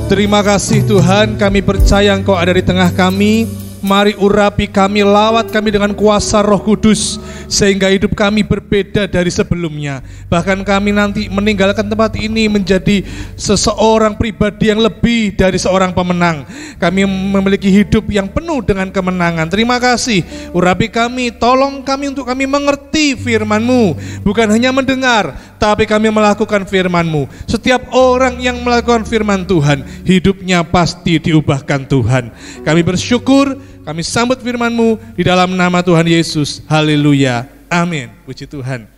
Terima kasih Tuhan, kami percaya Engkau ada di tengah kami. Mari urapi kami, lawat kami dengan kuasa Roh Kudus, sehingga hidup kami berbeda dari sebelumnya. Bahkan kami nanti meninggalkan tempat ini menjadi seseorang pribadi yang lebih dari seorang pemenang. Kami memiliki hidup yang penuh dengan kemenangan. Terima kasih, urapi kami, tolong kami untuk kami mengerti firman-Mu. Bukan hanya mendengar, tapi kami melakukan firman-Mu. Setiap orang yang melakukan firman Tuhan, hidupnya pasti diubahkan Tuhan. Kami bersyukur, kami sambut firman-Mu di dalam nama Tuhan Yesus. Haleluya. Amin. Puji Tuhan.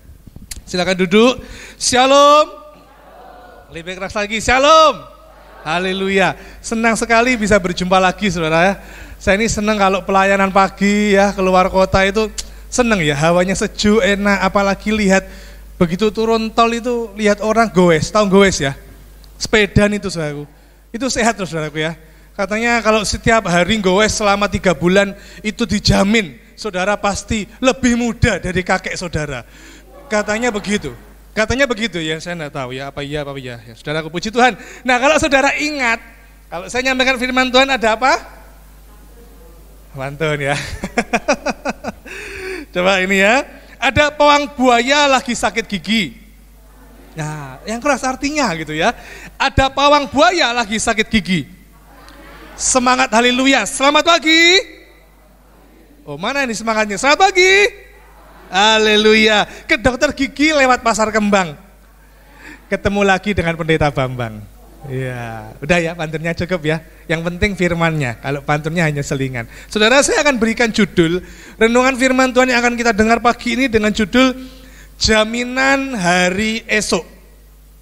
Silakan duduk. Shalom. Lebih keras lagi. Shalom. Haleluya. Senang sekali bisa berjumpa lagi saudara ya. Saya ini senang kalau pelayanan pagi ya, keluar kota itu senang ya. Hawanya sejuk, enak. Apalagi lihat begitu turun tol itu lihat orang goes. Tahu goes ya? Sepedaan itu saudaraku. Itu sehat terus saudaraku ya. Katanya kalau setiap hari goes selama 3 bulan itu dijamin saudara pasti lebih muda dari kakek saudara. Katanya begitu ya, saya enggak tahu ya apa iya. Ya, saudaraku puji Tuhan. Nah kalau saudara ingat, kalau saya nyampaikan firman Tuhan ada apa? Pantun ya. Coba ini ya, ada pawang buaya lagi sakit gigi. Nah yang keras artinya gitu ya, ada pawang buaya lagi sakit gigi. Semangat haleluya, selamat pagi. Oh mana ini semangatnya, selamat pagi. Haleluya, ke dokter gigi lewat pasar kembang. Ketemu lagi dengan pendeta Bambang. Ya, udah ya pantunnya cukup ya. Yang penting firmannya, kalau pantunnya hanya selingan. Saudara, saya akan berikan judul renungan firman Tuhan yang akan kita dengar pagi ini dengan judul Jaminan Hari Esok.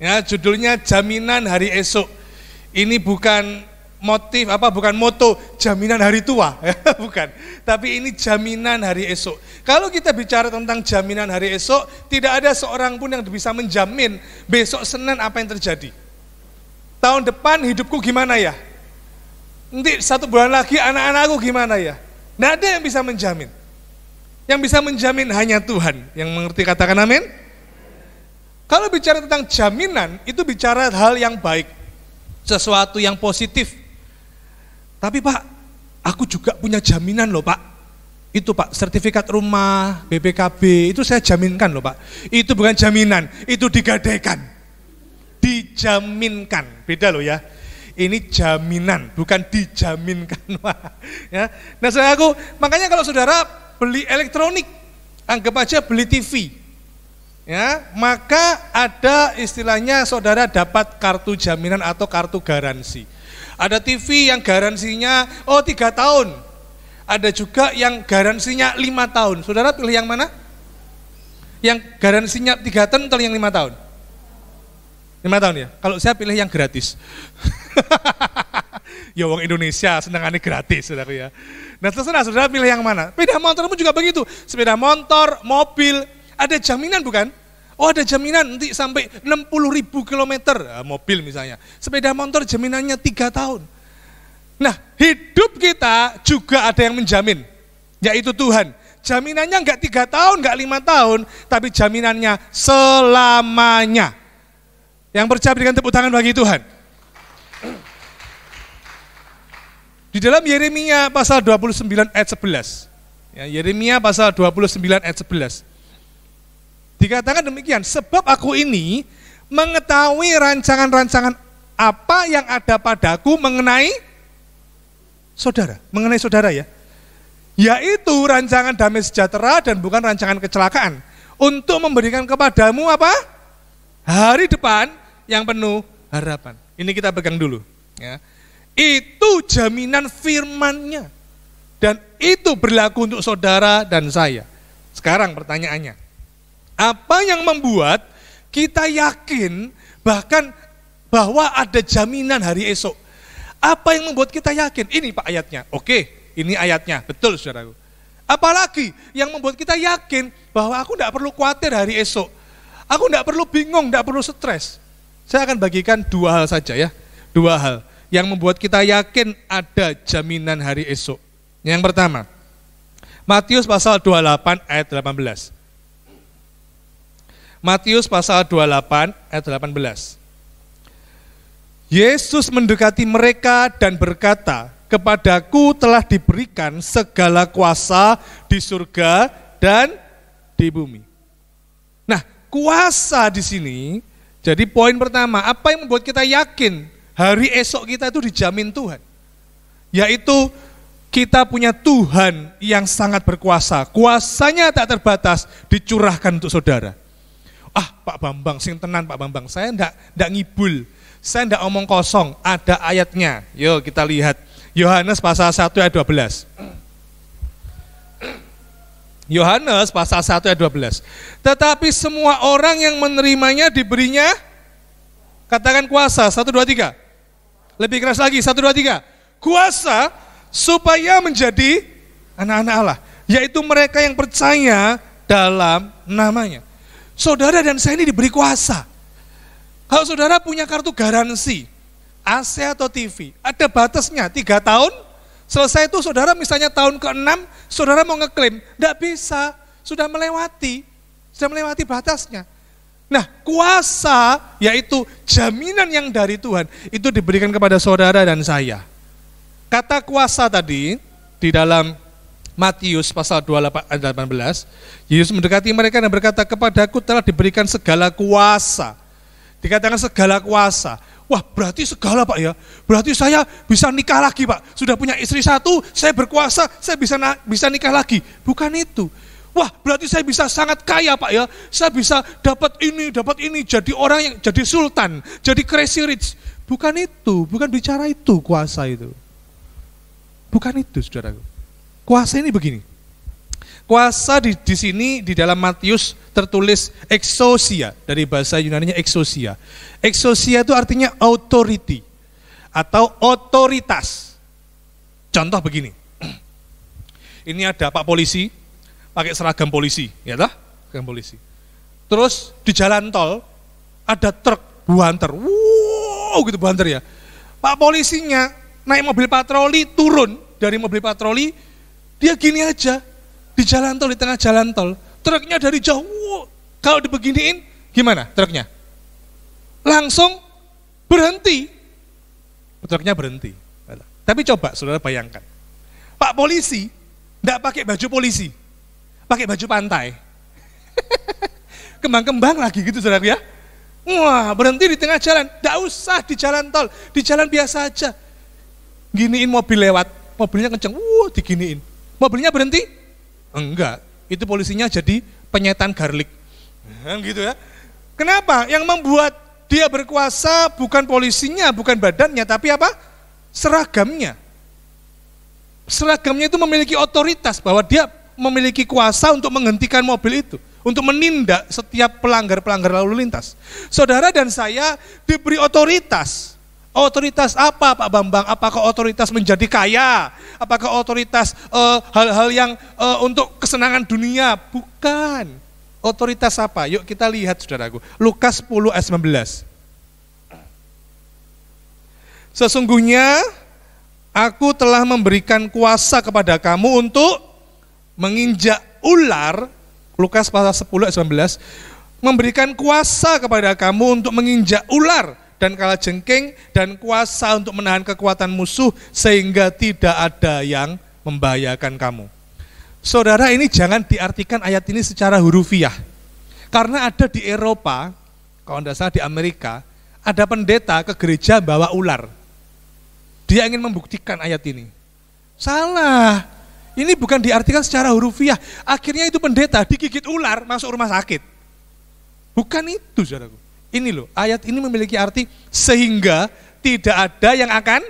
Ya, judulnya Jaminan Hari Esok. Ini bukan bukan moto jaminan hari tua, bukan. Tapi ini jaminan hari esok. Kalau kita bicara tentang jaminan hari esok, tidak ada seorang pun yang bisa menjamin besok Senin apa yang terjadi. Tahun depan hidupku gimana ya? Nanti 1 bulan lagi anak-anakku gimana ya? Tidak ada yang bisa menjamin. Yang bisa menjamin hanya Tuhan. Yang mengerti katakan amin? Kalau bicara tentang jaminan, itu bicara hal yang baik. Sesuatu yang positif. Tapi Pak, aku juga punya jaminan loh Pak. Itu Pak, sertifikat rumah, BPKB, itu saya jaminkan loh Pak. Itu bukan jaminan, itu digadaikan. Dijaminkan, beda loh ya. Ini jaminan, bukan dijaminkan. Ya. Nah saudaraku, makanya kalau saudara beli elektronik, anggap aja beli TV. Ya, maka ada istilahnya saudara dapat kartu jaminan atau kartu garansi. Ada TV yang garansinya 3 tahun. Ada juga yang garansinya 5 tahun. Saudara pilih yang mana? Yang garansinya 3 tahun atau yang 5 tahun? 5 tahun ya? Kalau saya pilih yang gratis. Ya wong Indonesia senangannya gratis saudara ya. Nah terserah saudara pilih yang mana. Sepeda motormu juga begitu. Sepeda motor, mobil, ada jaminan bukan? Oh ada jaminan nanti sampai 60.000 kilometer mobil misalnya. Sepeda motor jaminannya 3 tahun. Nah hidup kita juga ada yang menjamin, yaitu Tuhan. Jaminannya enggak 3 tahun, enggak 5 tahun, tapi jaminannya selamanya. Yang percaya berikan tepuk tangan bagi Tuhan. Di dalam Yeremia pasal 29 ayat 11. Ya, Yeremia pasal 29 ayat 11. Dikatakan demikian, sebab aku ini mengetahui rancangan-rancangan apa yang ada padaku mengenai saudara ya. Yaitu rancangan damai sejahtera dan bukan rancangan kecelakaan. Untuk memberikan kepadamu apa? Hari depan yang penuh harapan. Ini kita pegang dulu. Ya. Itu jaminan firman-Nya. Dan itu berlaku untuk saudara dan saya. Sekarang pertanyaannya. Apa yang membuat kita yakin bahkan bahwa ada jaminan hari esok? Apa yang membuat kita yakin? Ini Pak ayatnya. Oke, ini ayatnya. Betul saudaraku. Apalagi yang membuat kita yakin bahwa aku tidak perlu khawatir hari esok. Aku tidak perlu bingung, tidak perlu stres. Saya akan bagikan 2 hal saja ya. 2 hal yang membuat kita yakin ada jaminan hari esok. Yang pertama, Matius pasal 28 ayat 18. Matius pasal 28 ayat 18. Yesus mendekati mereka dan berkata, kepadaku telah diberikan segala kuasa di surga dan di bumi. Nah, kuasa di sini, jadi poin pertama, apa yang membuat kita yakin hari esok kita itu dijamin Tuhan? Yaitu kita punya Tuhan yang sangat berkuasa, kuasanya tak terbatas dicurahkan untuk saudara. Pak Bambang, sing tenan Pak Bambang, saya enggak ngibul, saya enggak omong kosong, ada ayatnya. Yuk kita lihat, Yohanes pasal 1 ayat 12. Yohanes pasal 1 ayat 12. Tetapi semua orang yang menerimanya diberinya, katakan kuasa, 1, 2, 3. Lebih keras lagi, 1, 2, 3. Kuasa supaya menjadi anak-anak Allah, yaitu mereka yang percaya dalam namanya. Saudara dan saya ini diberi kuasa. Kalau saudara punya kartu garansi, AC atau TV, ada batasnya 3 tahun, selesai itu saudara misalnya tahun ke-6, saudara mau ngeklaim, tidak bisa, sudah melewati batasnya. Nah, kuasa yaitu jaminan yang dari Tuhan, itu diberikan kepada saudara dan saya. Kata kuasa tadi, di dalam Matius pasal 28 ayat 18, Yesus mendekati mereka dan berkata, kepadaku telah diberikan segala kuasa. Dikatakan segala kuasa. Wah, berarti segala Pak ya, berarti saya bisa nikah lagi Pak, sudah punya istri 1, saya berkuasa, saya bisa nikah lagi. Bukan itu. Wah, berarti saya bisa sangat kaya Pak ya, saya bisa dapat ini, jadi orang yang jadi sultan, jadi crazy rich. Bukan itu, bukan bicara itu kuasa itu. Bukan itu, saudaraku. Kuasa ini begini. Kuasa di sini di dalam Matius tertulis exousia, dari bahasa Yunani-nya exousia. Exousia itu artinya authority atau otoritas. Contoh begini. Ini ada Pak polisi pakai seragam polisi, ya toh? Seragam polisi. Terus di jalan tol ada truk banter. Wow, gitu banter ya. Pak polisinya naik mobil patroli, turun dari mobil patroli, dia gini aja di jalan tol, di tengah jalan tol. Truknya dari jauh, kalau dibeginiin gimana truknya? Langsung berhenti. Truknya berhenti. Tapi coba saudara bayangkan, Pak polisi enggak pakai baju polisi, pakai baju pantai. Kembang-kembang lagi gitu saudara ya. Wah, berhenti di tengah jalan, enggak usah di jalan tol, di jalan biasa aja. Giniin mobil lewat, mobilnya kenceng, diginiin. Mobilnya berhenti? Enggak, itu polisinya jadi penyetan garlic. Gitu ya. Kenapa? Yang membuat dia berkuasa bukan polisinya, bukan badannya, tapi apa? Seragamnya. Seragamnya itu memiliki otoritas bahwa dia memiliki kuasa untuk menghentikan mobil itu, untuk menindak setiap pelanggar-pelanggar lalu lintas. Saudara dan saya diberi otoritas. Otoritas apa Pak Bambang? Apakah otoritas menjadi kaya? Apakah otoritas hal-hal yang untuk kesenangan dunia? Bukan. Otoritas apa? Yuk kita lihat saudaraku. Lukas 10 ayat 19. Sesungguhnya aku telah memberikan kuasa kepada kamu untuk menginjak ular. Lukas pasal 10 ayat 19. Memberikan kuasa kepada kamu untuk menginjak ular dan kalajengking, dan kuasa untuk menahan kekuatan musuh sehingga tidak ada yang membahayakan kamu. Saudara, ini jangan diartikan ayat ini secara hurufiah. Karena ada di Eropa, kalau tidak salah di Amerika, ada pendeta ke gereja bawa ular. Dia ingin membuktikan ayat ini. Salah. Ini bukan diartikan secara hurufiah. Akhirnya itu pendeta digigit ular masuk rumah sakit. Bukan itu, saudaraku. Ini loh, ayat ini memiliki arti sehingga tidak ada yang akan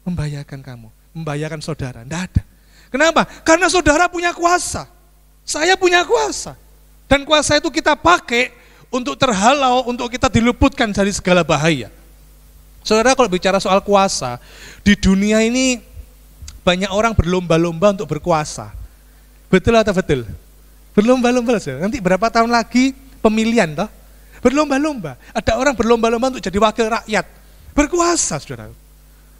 membahayakan kamu, membahayakan saudara. Tidak ada. Kenapa? Karena saudara punya kuasa. Saya punya kuasa. Dan kuasa itu kita pakai untuk terhalau, untuk kita diluputkan dari segala bahaya. Saudara, kalau bicara soal kuasa, di dunia ini banyak orang berlomba-lomba untuk berkuasa. Betul atau betul? Berlomba-lomba. Nanti berapa tahun lagi pemilihan toh? Berlomba-lomba, ada orang berlomba-lomba untuk jadi wakil rakyat, berkuasa saudara.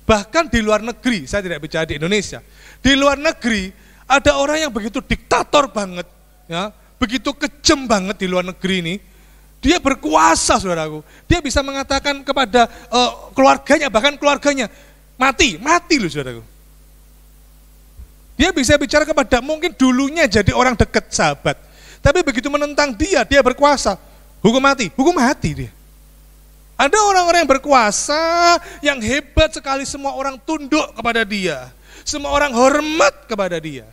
Bahkan di luar negeri, saya tidak bicara di Indonesia, di luar negeri ada orang yang begitu diktator banget, ya, begitu kejam banget di luar negeri ini, Dia berkuasa, saudaraku. Dia bisa mengatakan kepada keluarganya, bahkan keluarganya, mati loh saudaraku. Dia bisa bicara kepada mungkin dulunya jadi orang dekat sahabat. Tapi begitu menentang dia berkuasa. Hukum mati dia. Ada orang-orang yang berkuasa, yang hebat sekali, semua orang tunduk kepada dia. Semua orang hormat kepada dia.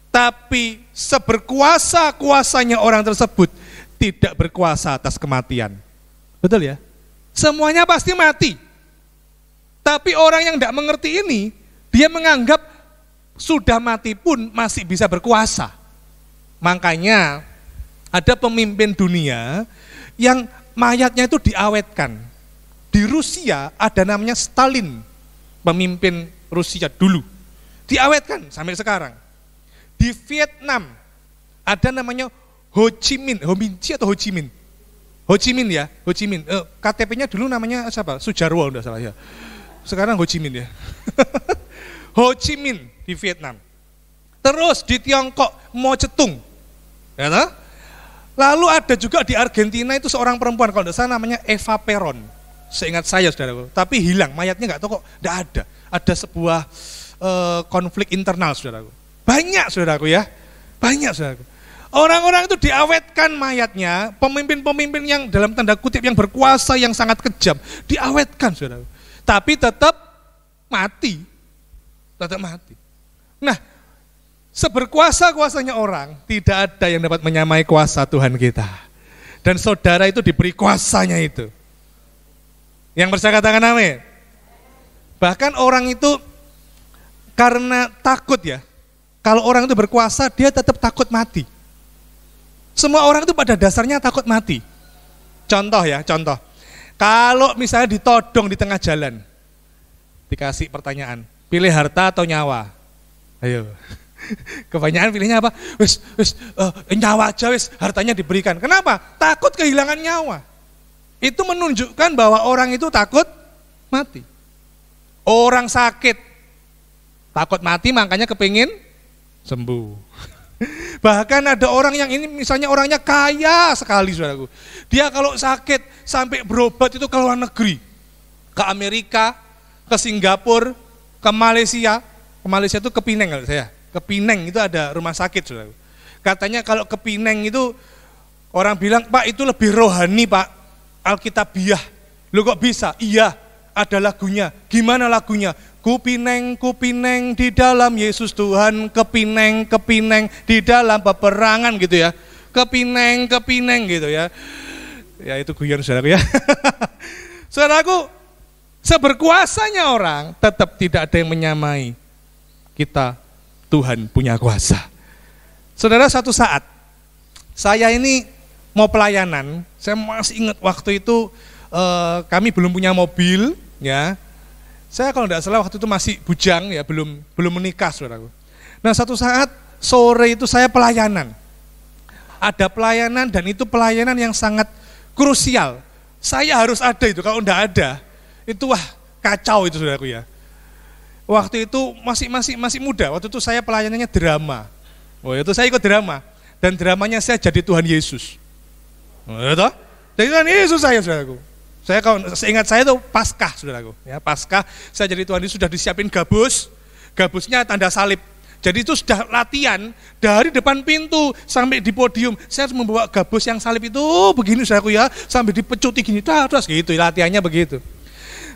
Tapi seberkuasa-kuasanya orang tersebut, tidak berkuasa atas kematian. Betul ya? Semuanya pasti mati. Tapi orang yang tidak mengerti ini, dia menganggap sudah mati pun masih bisa berkuasa. Makanya ada pemimpin dunia yang mayatnya itu diawetkan. Di Rusia ada namanya Stalin, pemimpin Rusia dulu. Diawetkan sampai sekarang. Di Vietnam ada namanya Ho Chi Minh ya, Ho Chi Minh. KTP-nya dulu namanya siapa? Sujarwo enggak salah ya. Sekarang Ho Chi Minh ya. Ho Chi Minh di Vietnam. Terus di Tiongkok Mao Zedong. Ya toh? Lalu ada juga di Argentina itu seorang perempuan kalau tidak salah namanya Eva Peron. Seingat saya saudaraku, tapi hilang, mayatnya enggak tahu kok, enggak ada. Ada sebuah konflik internal saudaraku. Banyak saudaraku ya. Banyak saudaraku. Orang-orang itu diawetkan mayatnya, pemimpin-pemimpin yang dalam tanda kutip yang berkuasa, yang sangat kejam, diawetkan saudara. Tapi tetap mati. Tetap mati. Nah, seberkuasa-kuasanya orang, tidak ada yang dapat menyamai kuasa Tuhan kita. Dan saudara itu diberi kuasanya itu. Yang percaya katakan amin. Bahkan orang itu karena takut ya, kalau orang itu berkuasa, dia tetap takut mati. Semua orang itu pada dasarnya takut mati. Contoh ya, contoh. Kalau misalnya ditodong di tengah jalan, dikasih pertanyaan, pilih harta atau nyawa? Ayo. Kebanyakan pilihnya apa? Nyawa aja wis, hartanya diberikan. Kenapa? Takut kehilangan nyawa. Itu menunjukkan bahwa orang itu takut mati. Orang sakit takut mati, makanya kepingin sembuh. Bahkan ada orang yang ini misalnya orangnya kaya sekali saudaraku. Dia kalau sakit sampai berobat itu ke luar negeri. Ke Amerika, ke Singapura, ke Malaysia. Ke Malaysia itu ke Penang kalau saya. Ke Penang itu ada rumah sakit saudaraku. Katanya kalau ke Penang itu orang bilang, Pak itu lebih rohani Pak, Alkitabiah. Lu kok bisa? Iya, ada lagunya. Gimana lagunya? Kupineng di dalam Yesus Tuhan, kepineng di dalam peperangan gitu ya. Kepineng gitu ya. Ya itu guyon saudaraku ya. Saudaraku, seberkuasanya orang tetap tidak ada yang menyamai kita. Tuhan punya kuasa. Saudara, satu saat saya ini mau pelayanan, saya masih ingat waktu itu kami belum punya mobil ya. Saya kalau tidak salah waktu itu masih bujang ya, belum menikah saudaraku. Nah satu saat sore itu saya pelayanan. Ada pelayanan dan itu pelayanan yang sangat krusial. Saya harus ada itu, kalau tidak ada itu wah kacau itu saudaraku ya. Waktu itu masih muda, waktu itu saya pelayanannya drama. Oh itu saya ikut drama dan dramanya saya jadi Tuhan Yesus. Oh, itu? Jadi Tuhan Yesus saya saudaraku. Saya kalau seingat saya itu Paskah saudaraku, ya Paskah saya jadi Tuhan Yesus, sudah disiapin gabusnya tanda salib. Jadi itu sudah latihan dari depan pintu sampai di podium. Saya harus membawa gabus yang salib itu begini saudaraku ya, sampai dipecuti gini, terus gitu latihannya begitu.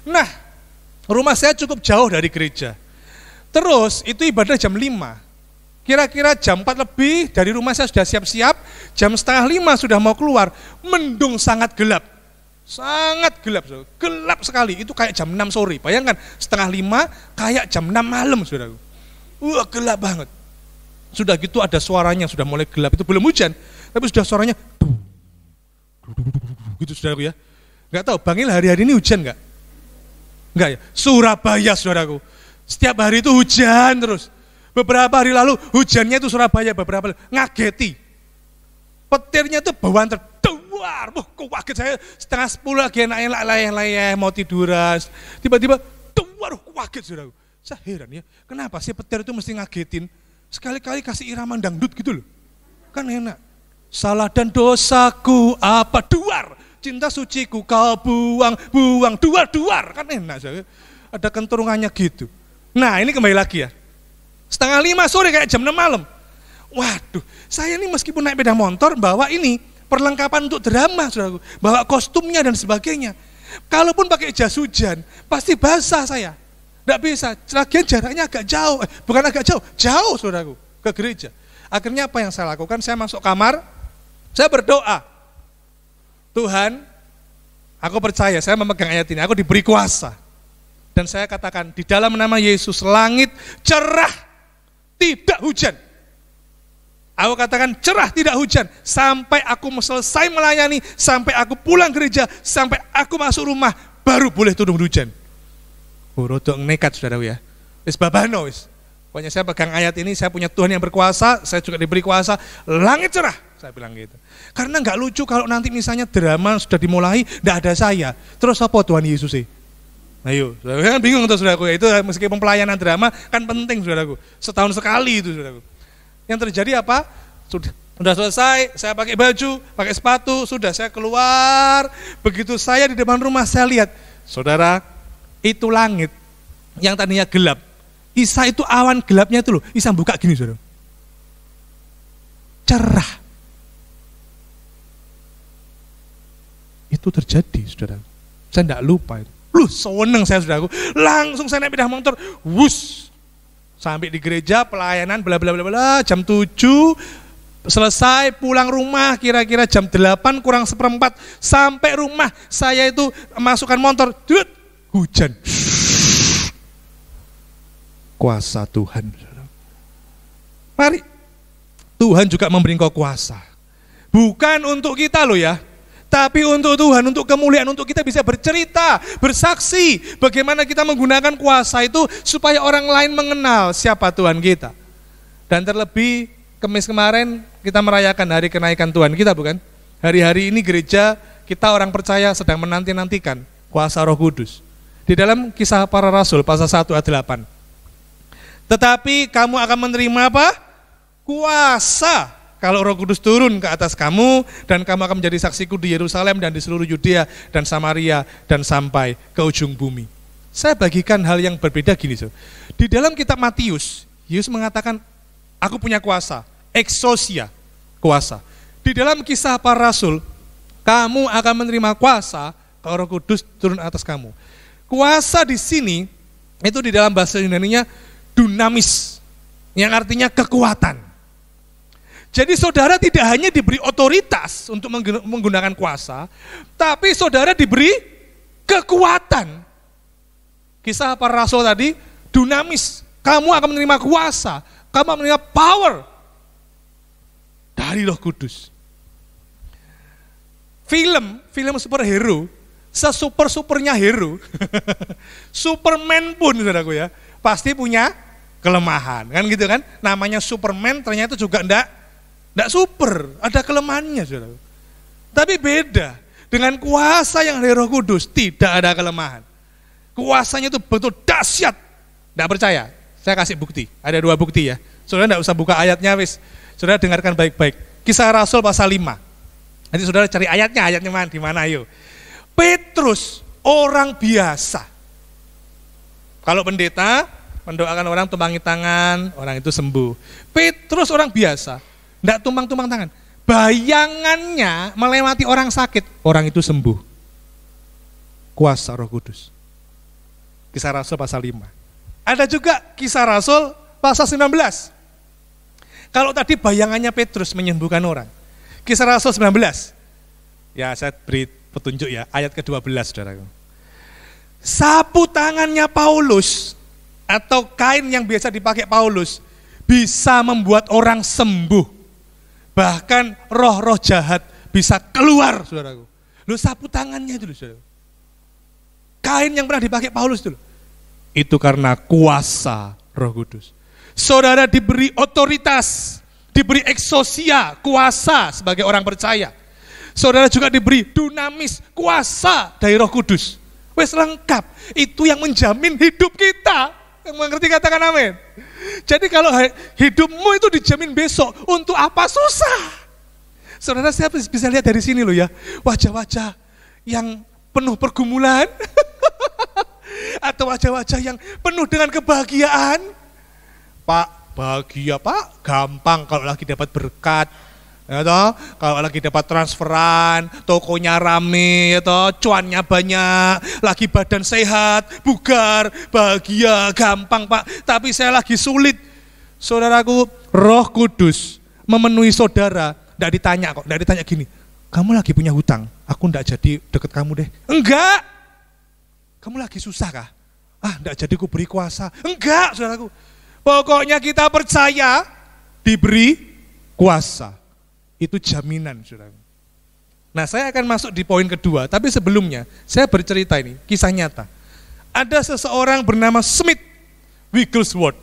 Nah, rumah saya cukup jauh dari gereja. Terus itu ibadah jam 5. Kira-kira jam 4 lebih dari rumah saya sudah siap-siap, jam 4:30 sudah mau keluar, mendung sangat gelap. Sangat gelap, saudara. Gelap sekali, itu kayak jam 6 sore. Bayangkan 4:30 kayak jam 6 malam, saudara. Wah gelap banget. Sudah gitu ada suaranya, sudah mulai gelap, itu belum hujan, tapi sudah suaranya gitu saudaraku ya. Enggak tahu Bangil hari-hari ini hujan enggak? Enggak ya. Surabaya saudaraku, setiap hari itu hujan terus. Beberapa hari lalu hujannya itu Surabaya beberapa hari, ngageti. Petirnya itu bawaan terduar, kok kaget saya 9:30 lagi enak-enak mau tiduran. Tiba-tiba duar, kaget saudaraku. Saya heran ya, kenapa sih petir itu mesti ngagetin? Sekali-kali kasih irama dangdut gitu loh. Kan enak. Salah dan dosaku apa duar, cinta suciku kau buang duar. Kan enak saya. Ada kenturungannya gitu. Nah ini kembali lagi ya. 4:30 sore kayak jam 6 malam. Waduh, saya ini meskipun naik sepeda motor bawa ini perlengkapan untuk drama, saudaraku. Bawa kostumnya dan sebagainya. Kalaupun pakai jas hujan, pasti basah saya. Tidak bisa, lagian jaraknya agak jauh. Bukan agak jauh, jauh saudaraku, ke gereja. Akhirnya apa yang saya lakukan? Saya masuk kamar, saya berdoa. Tuhan, aku percaya, saya memegang ayat ini, aku diberi kuasa. Dan saya katakan, di dalam nama Yesus, langit cerah, tidak hujan. Aku katakan cerah tidak hujan, sampai aku selesai melayani, sampai aku pulang gereja, sampai aku masuk rumah, baru boleh turun hujan. Rodok nekat saudara ya. Wis babano wis. Pokoknya saya pegang ayat ini, saya punya Tuhan yang berkuasa, saya juga diberi kuasa, langit cerah, saya bilang gitu. Karena nggak lucu kalau nanti misalnya drama sudah dimulai, nggak ada saya, terus apa Tuhan Yesus sih? Ayo, saya kan bingung tuh saudaraku, itu meskipun pelayanan drama kan penting saudaraku, setahun sekali itu saudaraku. Yang terjadi apa? Sudah selesai, saya pakai baju, pakai sepatu, sudah saya keluar. Begitu saya di depan rumah saya lihat, saudara, itu langit yang tadinya gelap. Isa itu awan gelapnya itu loh, Isa buka gini saudara. Cerah. Itu terjadi saudara. Saya tidak lupa itu. Loh, seneng saya saudaraku. Langsung saya naik sepeda motor, wus. Sampai di gereja, pelayanan, bla bla bla bla, jam 7, selesai pulang rumah kira-kira jam 8 kurang seperempat. Sampai rumah, saya itu masukkan motor, hujan. Kuasa Tuhan. Mari, Tuhan juga memberi engkau kuasa. Bukan untuk kita loh ya. Tapi untuk Tuhan, untuk kemuliaan, untuk kita bisa bercerita, bersaksi bagaimana kita menggunakan kuasa itu supaya orang lain mengenal siapa Tuhan kita. Dan terlebih Kamis kemarin kita merayakan hari kenaikan Tuhan kita, bukan? Hari-hari ini gereja kita orang percaya sedang menanti-nantikan kuasa Roh Kudus. Di dalam Kisah Para Rasul pasal 1 ayat 8. Tetapi kamu akan menerima apa? Kuasa. Kalau Roh Kudus turun ke atas kamu, dan kamu akan menjadi saksiku di Yerusalem dan di seluruh Yudea dan Samaria dan sampai ke ujung bumi. Saya bagikan hal yang berbeda gini. So. Di dalam kitab Matius, Yesus mengatakan, aku punya kuasa, exousia, kuasa. Di dalam Kisah Para Rasul, kamu akan menerima kuasa kalau Roh Kudus turun atas kamu. Kuasa di sini, itu di dalam bahasa Yunani-nya dunamis, yang artinya kekuatan. Jadi saudara tidak hanya diberi otoritas untuk menggunakan kuasa, tapi saudara diberi kekuatan. Kisah Para Rasul tadi, dunamis, kamu akan menerima kuasa, kamu akan menerima power dari Roh Kudus. Film superhero, sesuper-supernya hero, Superman pun saudaraku ya, pasti punya kelemahan, kan gitu kan? Namanya Superman ternyata juga enggak super, ada kelemahannya saudara. Tapi beda dengan kuasa yang dari Roh Kudus, tidak ada kelemahan. Kuasanya itu betul dahsyat. Tidak percaya? Saya kasih bukti. Ada 2 bukti ya. Saudara tidak usah buka ayatnya, wis. Saudara dengarkan baik-baik. Kisah Rasul pasal 5. Nanti saudara cari ayatnya mana? Di mana ayo? Petrus orang biasa. Kalau pendeta mendoakan orang tumpangi tangan, orang itu sembuh. Petrus orang biasa. Tidak tumpang-tumpang tangan. Bayangannya melewati orang sakit, orang itu sembuh. Kuasa Roh Kudus. Kisah Rasul pasal 5. Ada juga Kisah Rasul pasal 19. Kalau tadi bayangannya Petrus menyembuhkan orang. Kisah Rasul 19. Ya, saya beri petunjuk ya, ayat ke-12 saudaraku. Sapu tangannya Paulus atau kain yang biasa dipakai Paulus bisa membuat orang sembuh. Bahkan roh-roh jahat bisa keluar, saudaraku. Lu sapu tangannya itu, saudaraku. Kain yang pernah dipakai Paulus itu. Itu karena kuasa Roh Kudus. Saudara diberi otoritas, diberi exousia, kuasa sebagai orang percaya. Saudara juga diberi dunamis, kuasa dari Roh Kudus. Wes lengkap. Itu yang menjamin hidup kita. Yang mengerti katakan amin. Jadi kalau hidupmu itu dijamin besok, untuk apa susah? Saudara, saya bisa lihat dari sini loh ya, wajah-wajah yang penuh pergumulan, atau wajah-wajah yang penuh dengan kebahagiaan. Pak, bahagia Pak, gampang kalau lagi dapat berkat. Ya toh, kalau lagi dapat transferan, tokonya rame, ya toh, cuannya banyak, lagi badan sehat, bugar, bahagia, gampang Pak. Tapi saya lagi sulit. Saudaraku, Roh Kudus memenuhi saudara, enggak ditanya kok, enggak ditanya gini, kamu lagi punya hutang, aku enggak jadi deket kamu deh. Enggak. Kamu lagi susah kah? Enggak jadi ku beri kuasa. Enggak, saudaraku. Pokoknya kita percaya diberi kuasa. Itu jaminan, saudara. Nah, saya akan masuk di poin kedua, tapi sebelumnya saya bercerita ini, kisah nyata. Ada seseorang bernama Smith Wigglesworth.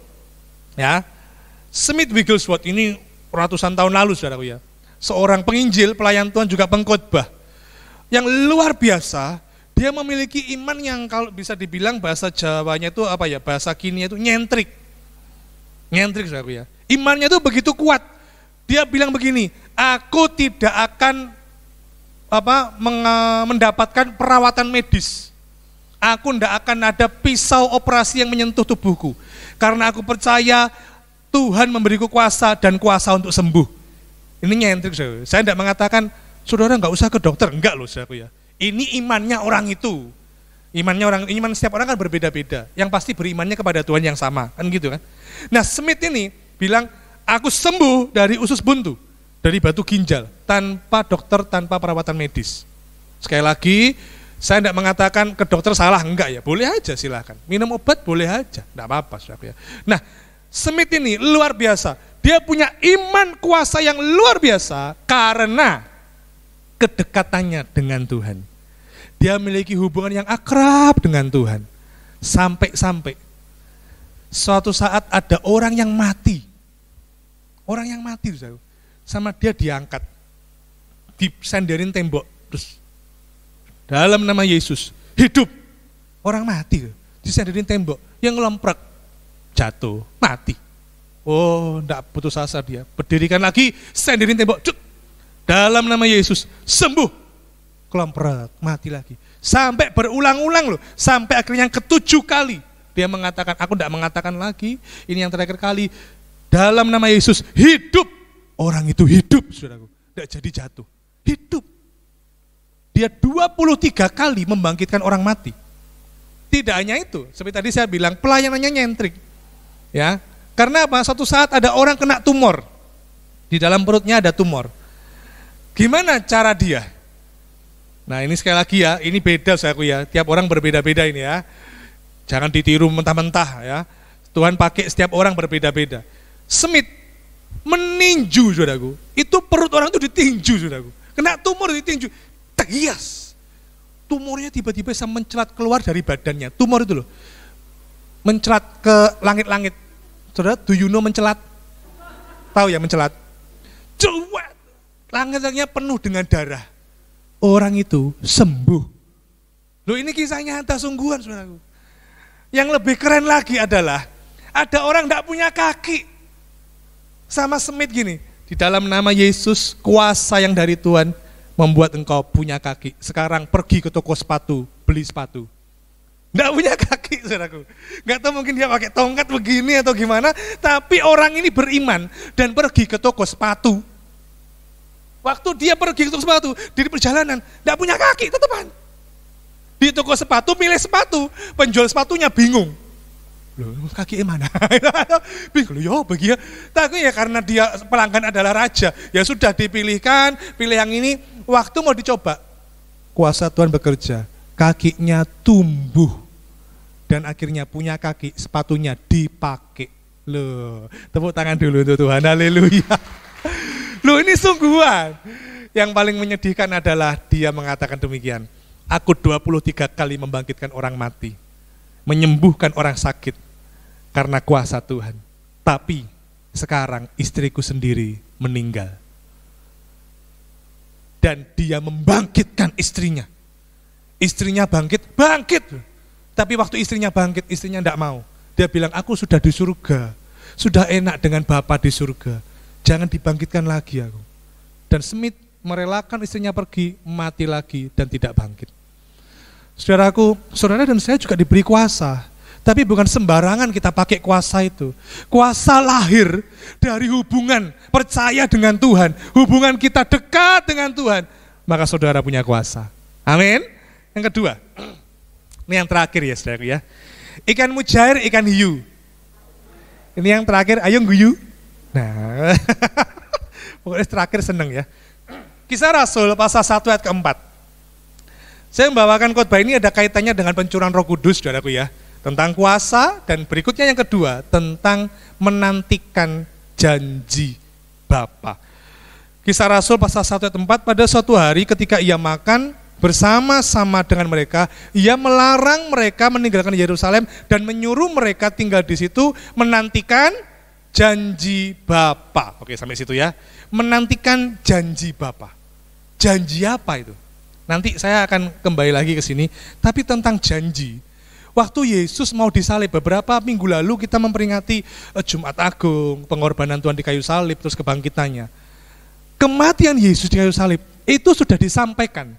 Ya, Smith Wigglesworth ini ratusan tahun lalu, saudaraku ya. Seorang penginjil, pelayan Tuhan, juga pengkhotbah. Yang luar biasa, dia memiliki iman yang kalau bisa dibilang bahasa Jawanya itu apa ya, bahasa kini itu nyentrik. Nyentrik, saudaraku ya. Imannya itu begitu kuat. Dia bilang begini, aku tidak akan mendapatkan perawatan medis. Aku tidak akan ada pisau operasi yang menyentuh tubuhku. Karena aku percaya Tuhan memberiku kuasa dan kuasa untuk sembuh. Ini nyentrik, saudara. Saya tidak mengatakan, saudara nggak usah ke dokter. Enggak loh, saudara ya. Ini imannya orang itu. Iman setiap orang kan berbeda-beda. Yang pasti berimannya kepada Tuhan yang sama. Kan gitu kan. Nah, Smith ini bilang, aku sembuh dari usus buntu, dari batu ginjal, tanpa dokter, tanpa perawatan medis. Sekali lagi, saya tidak mengatakan ke dokter salah, enggak ya, boleh aja silakan. Minum obat boleh aja, enggak apa-apa. Ya. Nah, Smith ini luar biasa, dia punya iman kuasa yang luar biasa karena kedekatannya dengan Tuhan. Dia memiliki hubungan yang akrab dengan Tuhan. Sampai-sampai suatu saat ada orang yang mati. Orang yang mati sama dia diangkat, disenderin tembok, terus dalam nama Yesus hidup. Orang mati disenderin tembok, yang ngelomprek jatuh mati. Oh, enggak putus asa dia, berdirikan lagi, senderin tembok, cuk, dalam nama Yesus sembuh, kelomprek mati lagi. Sampai berulang-ulang loh, sampai akhirnya yang ke-7 kali dia mengatakan, aku enggak mengatakan lagi, ini yang terakhir kali. Dalam nama Yesus, hidup. Orang itu hidup, saudaraku. Tidak jadi jatuh. Hidup. Dia 23 kali membangkitkan orang mati. Tidak hanya itu, seperti tadi saya bilang, pelayanannya nyentrik. Ya, karena apa? Suatu saat ada orang kena tumor. Di dalam perutnya ada tumor. Gimana cara dia? Nah, ini sekali lagi ya, ini beda, saudaraku ya. Tiap orang berbeda-beda ini ya. Jangan ditiru mentah-mentah ya. Tuhan pakai setiap orang berbeda-beda. Smith meninju, saudaraku. Itu perut orang itu ditinju, saudaraku. Kena tumor ditinju. Tegias. Tumornya tiba-tiba bisa mencelat keluar dari badannya. Tumor itu loh. Mencelat ke langit-langit. Saudara, do you know mencelat? Tahu ya mencelat? Cuat. Langit-langitnya penuh dengan darah. Orang itu sembuh. Loh, ini kisah nyata sungguhan, saudaraku. Yang lebih keren lagi adalah ada orang tidak punya kaki. Sama Smith gini, di dalam nama Yesus, kuasa yang dari Tuhan membuat engkau punya kaki. Sekarang pergi ke toko sepatu, beli sepatu. Nggak punya kaki, saudaraku. Nggak tahu, mungkin dia pakai tongkat begini atau gimana, tapi orang ini beriman dan pergi ke toko sepatu. Waktu dia pergi ke toko sepatu, di perjalanan, nggak punya kaki, tetepan. Di toko sepatu, milih sepatu, penjual sepatunya bingung. Loh, kaki mana? Bingung, ya begitu. Tapi ya karena dia pelanggan adalah raja, ya sudah dipilihkan, pilih yang ini. Waktu mau dicoba, kuasa Tuhan bekerja, kakinya tumbuh dan akhirnya punya kaki, sepatunya dipakai. Loh, tepuk tangan dulu untuk Tuhan, haleluya. Loh, ini sungguhan. Yang paling menyedihkan adalah dia mengatakan demikian, aku 23 kali membangkitkan orang mati, menyembuhkan orang sakit karena kuasa Tuhan. Tapi sekarang istriku sendiri meninggal. Dan dia membangkitkan istrinya. Istrinya bangkit. Tapi waktu istrinya bangkit, istrinya tidak mau. Dia bilang, aku sudah di surga. Sudah enak dengan Bapa di surga. Jangan dibangkitkan lagi aku. Dan Smith merelakan istrinya pergi, mati lagi, dan tidak bangkit. Saudaraku, saudara dan saya juga diberi kuasa. Tapi bukan sembarangan kita pakai kuasa itu. Kuasa lahir dari hubungan percaya dengan Tuhan. Hubungan kita dekat dengan Tuhan. Maka saudara punya kuasa. Amin. Yang kedua, ini yang terakhir ya saudaraku ya. Ikan mujair, ikan hiu. Ini yang terakhir, ayo guyu. Nah, pokoknya terakhir seneng ya. Kisah Rasul pasal 1 ayat keempat. Saya membawakan khotbah ini ada kaitannya dengan pencurahan Roh Kudus, saudaraku ya. Tentang kuasa, dan berikutnya yang kedua, tentang menantikan janji Bapa. Kisah Rasul pasal 1 ayat 4, pada suatu hari ketika ia makan bersama-sama dengan mereka, ia melarang mereka meninggalkan Yerusalem dan menyuruh mereka tinggal di situ menantikan janji Bapa. Oke, sampai situ ya. Menantikan janji Bapa. Janji apa itu? Nanti saya akan kembali lagi ke sini, tapi tentang janji. Waktu Yesus mau disalib, beberapa minggu lalu kita memperingati Jumat Agung, pengorbanan Tuhan di kayu salib, terus kebangkitannya. Kematian Yesus di kayu salib, itu sudah disampaikan.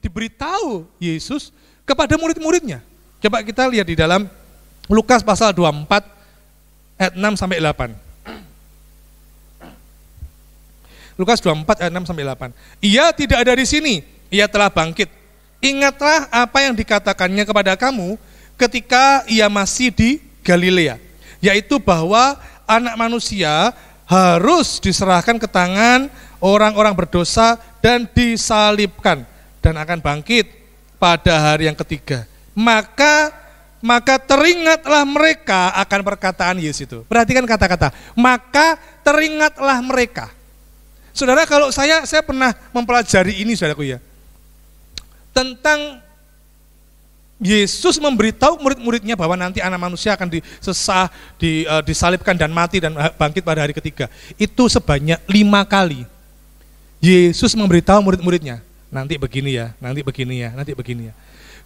Diberitahu Yesus kepada murid-muridnya. Coba kita lihat di dalam Lukas pasal 24, ayat 6 sampai 8. Lukas 24 ayat 6 sampai 8. Ia tidak ada di sini, ia telah bangkit. Ingatlah apa yang dikatakannya kepada kamu ketika ia masih di Galilea, yaitu bahwa anak manusia harus diserahkan ke tangan orang-orang berdosa dan disalibkan dan akan bangkit pada hari yang ketiga. Maka teringatlah mereka akan perkataan Yesus itu. Perhatikan kata-kata, maka teringatlah mereka. Saudara, kalau saya pernah mempelajari ini saudaraku ya, tentang Yesus memberitahu murid-muridnya bahwa nanti anak manusia akan disalibkan dan mati dan bangkit pada hari ketiga. Itu sebanyak 5 kali Yesus memberitahu murid-muridnya, nanti begini ya, nanti begini ya, nanti begini ya.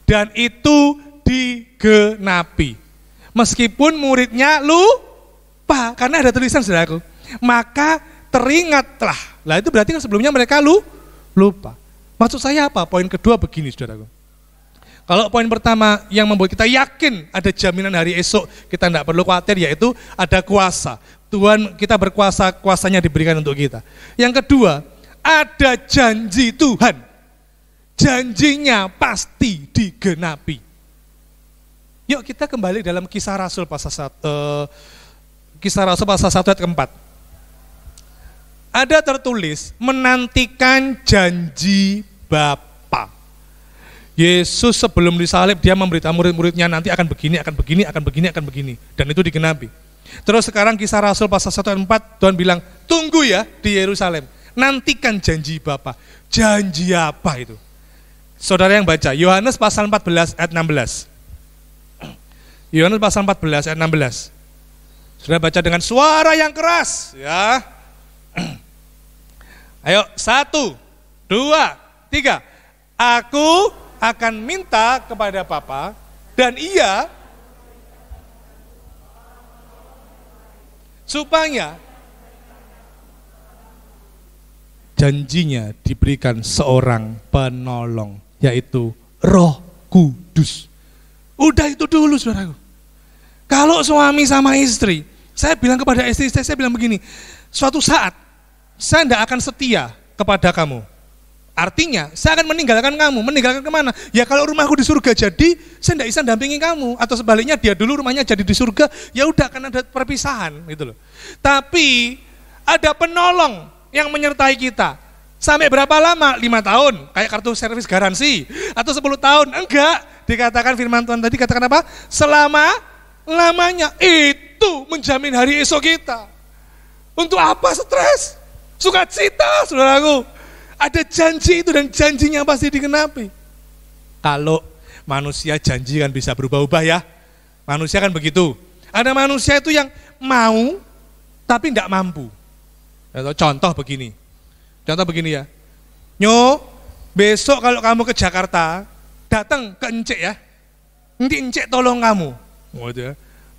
Dan itu digenapi. Meskipun muridnya lupa, karena ada tulisan saudaraku, maka teringatlah. Lah itu berarti kan sebelumnya mereka lupa. Maksud saya apa? Poin kedua begini saudaraku. Kalau poin pertama yang membuat kita yakin ada jaminan hari esok, kita tidak perlu khawatir, yaitu ada kuasa. Tuhan kita berkuasa, kuasanya diberikan untuk kita. Yang kedua, ada janji Tuhan. Janjinya pasti digenapi. Yuk kita kembali dalam Kisah Rasul pasal 1 ayat keempat. Ada tertulis menantikan janji Bapa. Yesus sebelum disalib dia memberitahu murid-muridnya nanti akan begini, akan begini, akan begini, akan begini. Dan itu digenapi. Terus sekarang Kisah Rasul pasal 1 ayat 4, Tuhan bilang, tunggu ya di Yerusalem, nantikan janji Bapa. Janji apa itu? Saudara yang baca, Yohanes pasal 14 ayat 16. Yohanes pasal 14 ayat 16. Sudah baca dengan suara yang keras ya. Ayo, 1, 2, 3. Aku akan minta kepada Bapa dan ia supaya janjinya diberikan seorang penolong, yaitu Roh Kudus. Udah itu dulu saudaraku. Kalau suami sama istri, saya bilang kepada istri saya bilang begini, suatu saat saya tidak akan setia kepada kamu. Artinya, saya akan meninggalkan kamu. Meninggalkan kemana? Ya kalau rumahku di surga jadi, saya tidak bisa dampingi kamu. Atau sebaliknya, dia dulu rumahnya jadi di surga, ya udah akan ada perpisahan gitu loh. Tapi ada penolong yang menyertai kita. Sampai berapa lama? 5 tahun, kayak kartu servis garansi. Atau 10 tahun, enggak. Dikatakan firman Tuhan tadi, katakan apa? Selama-lamanya. Itu menjamin hari esok kita. Untuk apa stres? Sukacita, saudaraku. Ada janji itu dan janjinya pasti digenapi. Kalau manusia janji kan bisa berubah-ubah ya. Manusia kan begitu. Ada manusia itu yang mau tapi tidak mampu. Contoh begini ya. Nyo, besok kalau kamu ke Jakarta, datang ke Encik ya. Nanti Encik tolong kamu.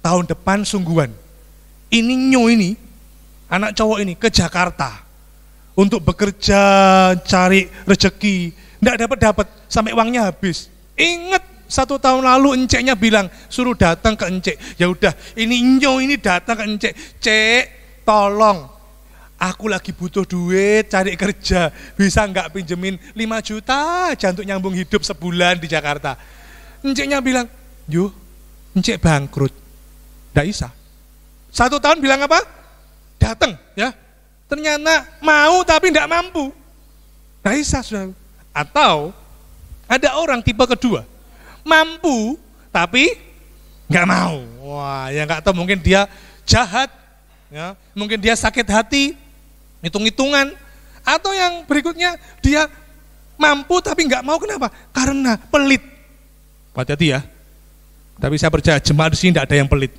Tahun depan sungguhan. Ini Nyo ini, anak cowok ini ke Jakarta. untuk bekerja, cari rezeki, enggak dapat sampai uangnya habis. Ingat 1 tahun lalu enceknya bilang suruh datang ke encek. Ya udah, ini Inyo ini datang ke encek. Cek, tolong, aku lagi butuh duit, cari kerja, bisa enggak pinjemin 5 juta aja untuk nyambung hidup sebulan di Jakarta. Enceknya bilang, yuk, encek bangkrut, enggak bisa. 1 tahun bilang apa? Datang, ya. Ternyata mau tapi enggak mampu. Enggak bisa, saudara. Atau ada orang tipe kedua, mampu tapi enggak mau. Wah, ya enggak tahu, mungkin dia jahat, ya, mungkin dia sakit hati, hitung-hitungan. Atau yang berikutnya, dia mampu tapi enggak mau, kenapa? Karena pelit. Hati-hati ya. Tapi saya percaya jemaat di sini enggak ada yang pelit.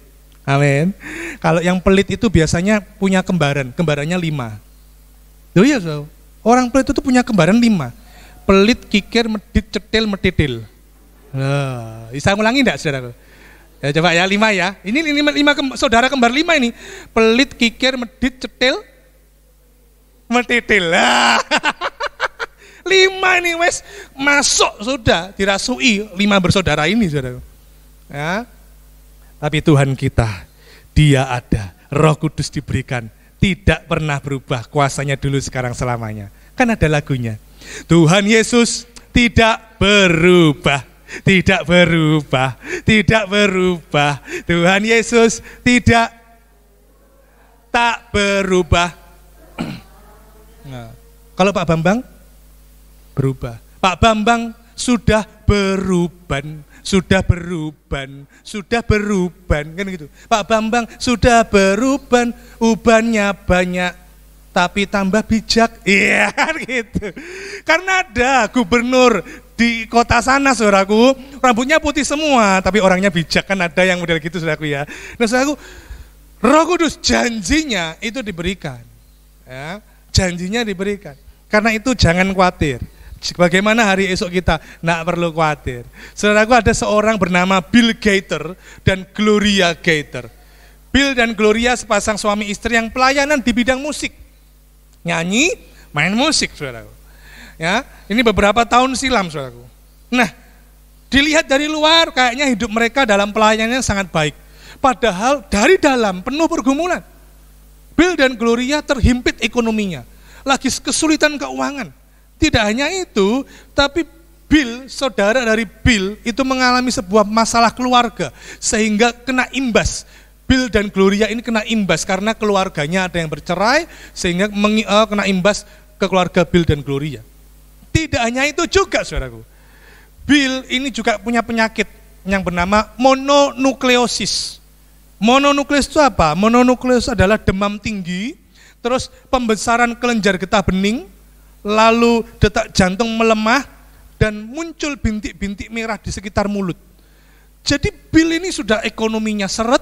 Amin. Kalau yang pelit itu biasanya punya kembarannya 5. Loh iya, so. Orang pelit itu punya kembaran 5. Pelit, kikir, medit, cetil, metitil. Nah, bisa ngulangi enggak, saudara? Ya coba ya, 5 ya. Ini 5 saudara kembar 5 ini. Pelit, kikir, medit, cetil, metitil. 5 ini wes masuk sudah, dirasui 5 bersaudara ini, saudara. Ya. Tapi Tuhan kita, Dia ada, Roh Kudus diberikan, tidak pernah berubah, kuasanya dulu, sekarang, selamanya. Kan ada lagunya, Tuhan Yesus tidak berubah, tidak berubah, tidak berubah. Tuhan Yesus tak berubah. Nah, kalau Pak Bambang berubah. Pak Bambang sudah beruban, kan gitu. Pak Bambang sudah beruban, ubannya banyak, tapi tambah bijak. Iya, gitu. Karena ada gubernur di kota sana, saudaraku, rambutnya putih semua, tapi orangnya bijak, kan ada yang model gitu, saudaraku ya. Nah, saudaraku, Roh Kudus janjinya itu diberikan, ya, janjinya diberikan. Karena itu jangan khawatir. Bagaimana hari esok kita? Nggak perlu khawatir. Saudaraku, ada seorang bernama Bill Gaither dan Gloria Gaither. Bill dan Gloria sepasang suami istri yang pelayanan di bidang musik, nyanyi, main musik, saudaraku. Ya, ini beberapa tahun silam, saudaraku. Nah, dilihat dari luar kayaknya hidup mereka dalam pelayanannya sangat baik. Padahal dari dalam penuh pergumulan. Bill dan Gloria terhimpit ekonominya, lagi kesulitan keuangan. Tidak hanya itu, tapi Bill, saudara dari Bill, itu mengalami sebuah masalah keluarga, sehingga kena imbas. Bill dan Gloria ini kena imbas, karena keluarganya ada yang bercerai, sehingga kena imbas ke keluarga Bill dan Gloria. Tidak hanya itu juga, saudaraku. Bill ini juga punya penyakit yang bernama mononukleosis. Mononukleosis itu apa? Mononukleosis adalah demam tinggi, terus pembesaran kelenjar getah bening, lalu detak jantung melemah, dan muncul bintik-bintik merah di sekitar mulut. Jadi Bill ini sudah ekonominya seret,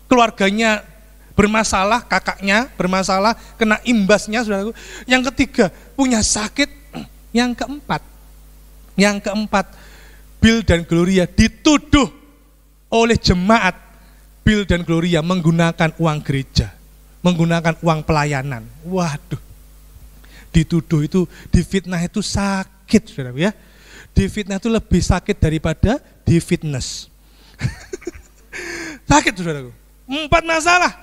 keluarganya bermasalah, kakaknya bermasalah, kena imbasnya, saudaraku. Yang ketiga, punya sakit. Yang keempat, Bill dan Gloria dituduh oleh jemaat. Bill dan Gloria menggunakan uang gereja, menggunakan uang pelayanan. Waduh, dituduh itu, difitnah itu sakit, saudara ya. Difitnah itu lebih sakit daripada difitness. Sakit, saudaraku. 4 masalah.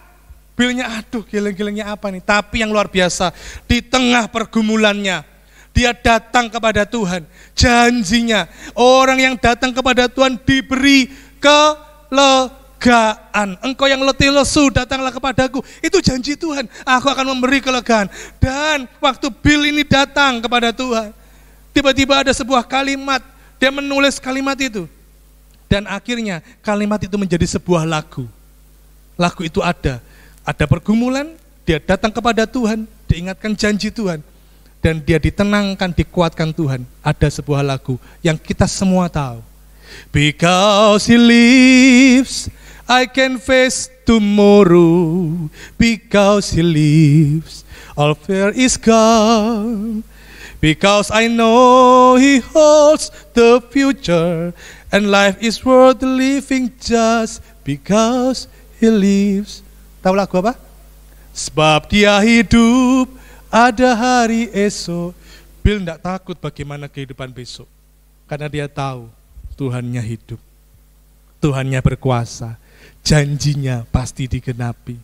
Billnya, aduh, geleng-gelengnya apa nih? Tapi yang luar biasa, di tengah pergumulannya, dia datang kepada Tuhan. Janjinya, orang yang datang kepada Tuhan diberi kelegaan. Engkau yang letih lesu, datanglah kepadaku. Itu janji Tuhan, aku akan memberi kelegaan. Dan waktu Bill ini datang kepada Tuhan, tiba-tiba ada sebuah kalimat, dia menulis kalimat itu. Dan akhirnya kalimat itu menjadi sebuah lagu. Lagu itu ada pergumulan, dia datang kepada Tuhan, diingatkan janji Tuhan. Dan dia ditenangkan, dikuatkan Tuhan. Ada sebuah lagu yang kita semua tahu. Because He lives, I can face tomorrow. Because He lives, all fear is gone. Because I know He holds the future, and life is worth living just because He lives. Tahu lagu apa? Sebab Dia hidup, Ada hari esok. Bill tidak takut bagaimana kehidupan besok. Karena dia tahu Tuhannya hidup. Tuhannya berkuasa. Janjinya pasti digenapi.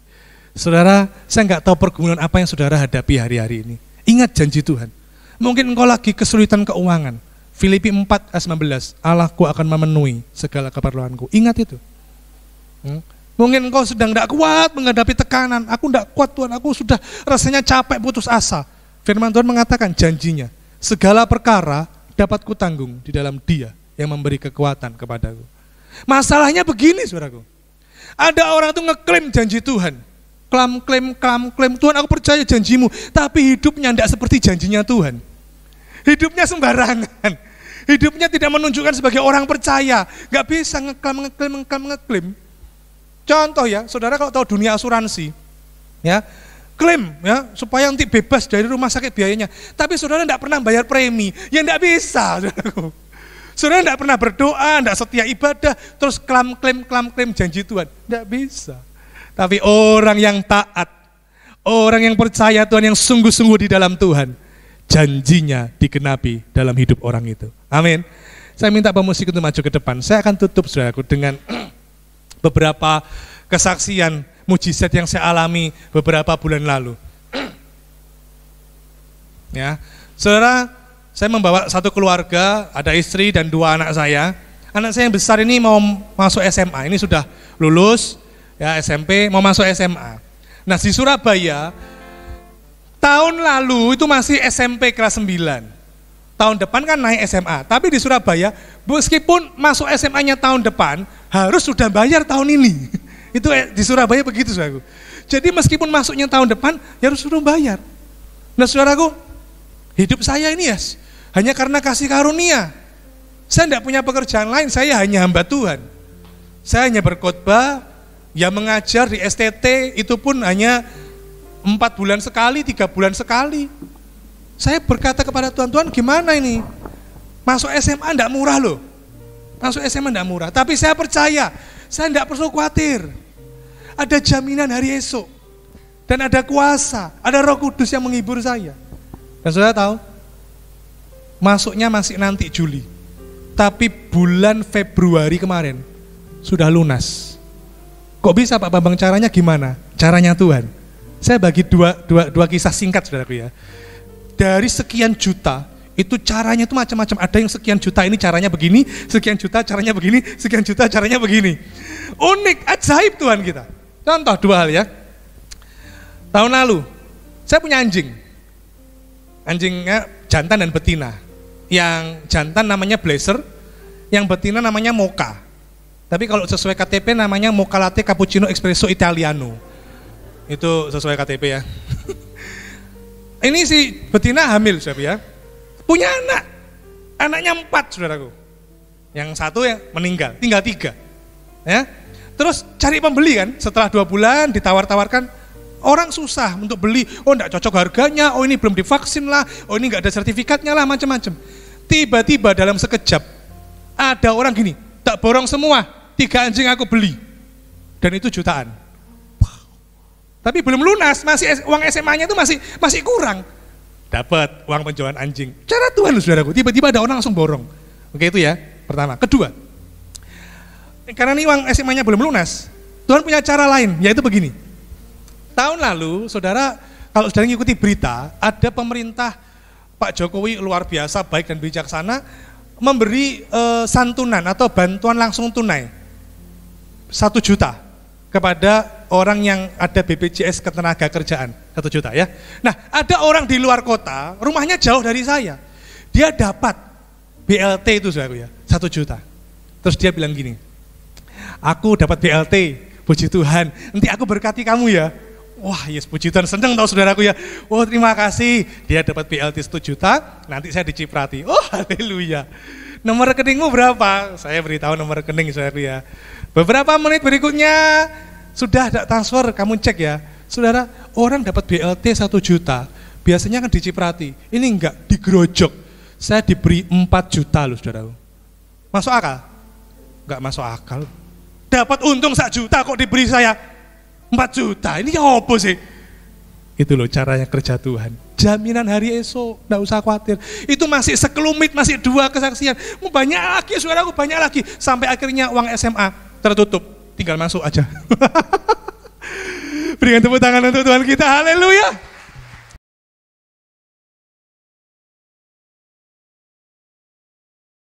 Saudara, saya nggak tahu pergumulan apa yang saudara hadapi hari-hari ini. Ingat janji Tuhan. Mungkin engkau lagi kesulitan keuangan. Filipi 4 ayat 19, Allahku akan memenuhi segala keperluanku. Ingat itu. Mungkin engkau sedang tidak kuat menghadapi tekanan. Aku tidak kuat Tuhan, aku sudah rasanya capek, putus asa. Firman Tuhan mengatakan janjinya, segala perkara dapat kutanggung di dalam Dia yang memberi kekuatan kepadaku. Masalahnya begini, saudaraku. Ada orang itu ngeklaim janji Tuhan. Klaim, Tuhan aku percaya janjimu. Tapi hidupnya tidak seperti janjinya Tuhan. Hidupnya sembarangan. Hidupnya tidak menunjukkan sebagai orang percaya. Gak bisa ngeklaim. Contoh ya, saudara kalau tahu dunia asuransi, ya, klaim ya supaya nanti bebas dari rumah sakit biayanya. Tapi saudara tidak pernah bayar premi, ya tidak bisa. Saudara tidak pernah berdoa, tidak setia ibadah, terus klaim janji Tuhan, tidak bisa. Tapi orang yang taat, orang yang percaya Tuhan, yang sungguh-sungguh di dalam Tuhan, janjinya digenapi dalam hidup orang itu. Amin. Saya minta pemusik untuk maju ke depan. Saya akan tutup saudaraku dengan beberapa kesaksian mujizat yang saya alami beberapa bulan lalu. Ya, saudara, saya membawa satu keluarga, ada istri dan 2 anak saya. Anak saya yang besar ini mau masuk SMA, ini sudah lulus, ya SMP, mau masuk SMA. Nah di Surabaya, tahun lalu itu masih SMP kelas 9. Tahun depan kan naik SMA, tapi di Surabaya, meskipun masuk SMA-nya tahun depan, harus sudah bayar tahun ini. Itu di Surabaya begitu, saudaraku. Jadi meskipun masuknya tahun depan, ya harus suruh bayar. Nah saudaraku, hidup saya ini ya, hanya karena kasih karunia. Saya tidak punya pekerjaan lain, saya hanya hamba Tuhan. Saya hanya berkhotbah, ya mengajar di STT, itu pun hanya 4 bulan sekali, 3 bulan sekali. Saya berkata kepada Tuhan, Tuhan gimana ini? Masuk SMA enggak murah loh. Masuk SMA enggak murah, tapi saya percaya, saya enggak perlu khawatir. Ada jaminan hari esok. Dan ada kuasa, ada Roh Kudus yang menghibur saya. Dan saudara tahu, masuknya masih nanti Juli. Tapi bulan Februari kemarin, sudah lunas. Kok bisa Pak Bambang, caranya gimana? Caranya Tuhan. Saya bagi dua kisah singkat saudaraku ya. Dari sekian juta, itu caranya itu macam-macam. Ada yang sekian juta ini caranya begini, sekian juta caranya begini, sekian juta caranya begini. Unik, ajaib Tuhan kita. Contoh 2 hal ya. Tahun lalu, saya punya anjing. Anjingnya jantan dan betina. Yang jantan namanya Blazer, yang betina namanya Mocha. Tapi kalau sesuai KTP namanya Mocha Latte Cappuccino Espresso Italiano. Itu sesuai KTP ya. Ini si betina hamil, saudara ya. Punya anak. Anaknya 4, saudaraku. Yang 1 yang meninggal, tinggal 3. Ya. Terus cari pembeli kan, setelah 2 bulan ditawar-tawarkan, orang susah untuk beli. Oh enggak cocok harganya, oh ini belum divaksin lah, oh ini enggak ada sertifikatnya lah, macam-macam. Tiba-tiba dalam sekejap ada orang gini, tak borong semua, 3 anjing aku beli. Dan itu jutaan. Tapi belum lunas, masih uang SMA-nya itu masih kurang. Dapat uang penjualan anjing. Cara Tuhan saudaraku, tiba-tiba ada orang langsung borong. Oke itu ya, pertama. Kedua, karena ini uang SMA-nya belum lunas, Tuhan punya cara lain, yaitu begini. Tahun lalu, saudara, kalau saudara mengikuti berita, ada pemerintah Pak Jokowi luar biasa, baik dan bijaksana, memberi santunan atau bantuan langsung tunai 1 juta kepada orang yang ada BPJS Ketenagakerjaan, 1 juta ya. Nah, ada orang di luar kota, rumahnya jauh dari saya. Dia dapat BLT itu saudara ya, 1 juta. Terus dia bilang gini, aku dapat BLT, puji Tuhan, nanti aku berkati kamu ya. Wah, yes, puji Tuhan, senang tahu saudaraku ya. Oh, terima kasih. Dia dapat BLT 1 juta, nanti saya diciprati. Oh, haleluya. Nomor rekeningmu berapa? Saya beritahu nomor rekening saudaraku ya. Beberapa menit berikutnya sudah ada transfer, kamu cek ya. Saudara, orang dapat BLT 1 juta, biasanya kan diciprati. Ini enggak, digerojok. Saya diberi 4 juta loh saudara. Masuk akal? Enggak masuk akal. Dapat untung 1 juta kok diberi saya 4 juta, ini apa sih? Itu loh caranya kerja Tuhan. Jaminan hari esok, enggak usah khawatir. Itu masih sekelumit, masih 2 kesaksian. Mau banyak lagi, saudaraku, banyak lagi. Sampai akhirnya uang SMA tertutup. Tinggal masuk aja. Berikan tepuk tangan untuk Tuhan kita. Haleluya.